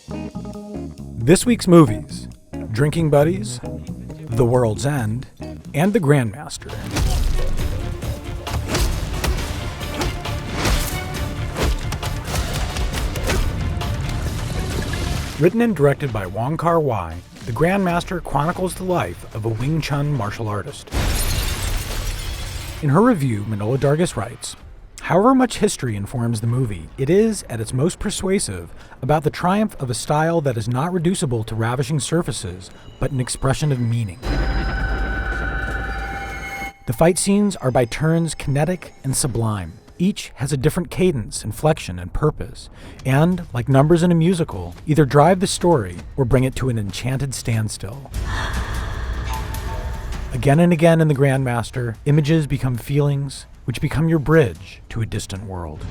This week's movies: Drinking Buddies, The World's End, and The Grandmaster. Written and directed by Wong Kar-wai, The Grandmaster chronicles the life of a Wing Chun martial artist. In her review, Manohla Dargis writes, "However much history informs the movie, it is, at its most persuasive, about the triumph of a style that is not reducible to ravishing surfaces, but an expression of meaning. The fight scenes are by turns kinetic and sublime. Each has a different cadence, inflection, and purpose, and, like numbers in a musical, either drive the story or bring it to an enchanted standstill. Again and again in The Grandmaster, images become feelings, which become your bridge to a distant world."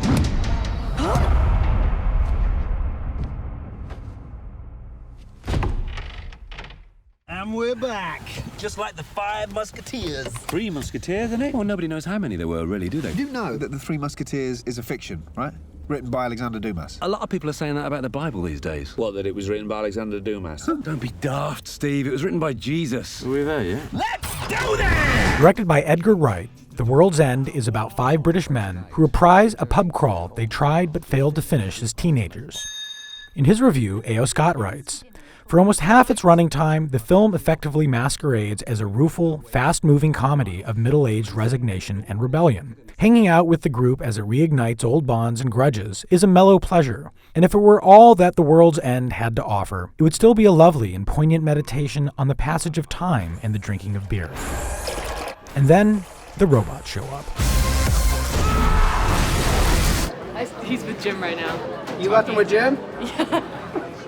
And we're back, just like the Five Musketeers. Three Musketeers, isn't it? Well, nobody knows how many there were, really, do they? You do know that the Three Musketeers is a fiction, right? Written by Alexander Dumas. A lot of people are saying that about the Bible these days. What, that it was written by Alexander Dumas? Don't be daft, Steve. It was written by Jesus. Are we there yet? Let's do this! Directed by Edgar Wright, The World's End is about 5 British men who reprise a pub crawl they tried but failed to finish as teenagers. In his review, A.O. Scott writes, "For almost half its running time, the film effectively masquerades as a rueful, fast-moving comedy of middle-aged resignation and rebellion. Hanging out with the group as it reignites old bonds and grudges is a mellow pleasure, and if it were all that The World's End had to offer, it would still be a lovely and poignant meditation on the passage of time and the drinking of beer." And then the robots show up. He's with Jim right now. You left him with Jim? Yeah.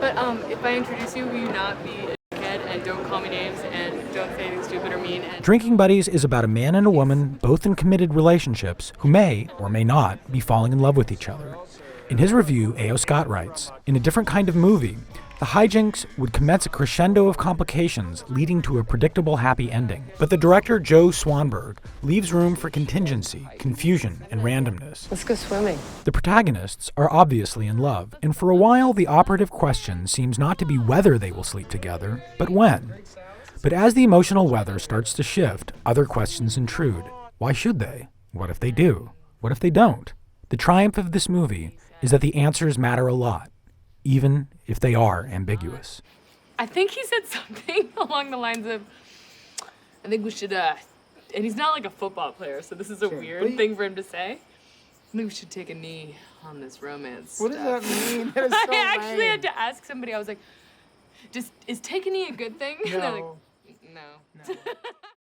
But if I introduce you, will you not be a dickhead and don't call me names and don't say anything stupid or mean? And Drinking Buddies is about a man and a woman, both in committed relationships, who may, or may not, be falling in love with each other. In his review, A.O. Scott writes, "In a different kind of movie, the hijinks would commence a crescendo of complications leading to a predictable happy ending. But the director, Joe Swanberg, leaves room for contingency, confusion, and randomness. let's go swimming. The protagonists are obviously in love, and for a while the operative question seems not to be whether they will sleep together, but when. But as the emotional weather starts to shift, other questions intrude. Why should they? What if they do? What if they don't? The triumph of this movie is that the answers matter a lot, even if they are ambiguous." I think he said something along the lines of, I think we should, and he's not like a football player, so this is a weird thing for him to say. I think we should take a knee on this romance What does stuff." that mean? That is so I actually lame. had to ask somebody, I was like, is take a knee a good thing? And they're like, No. no.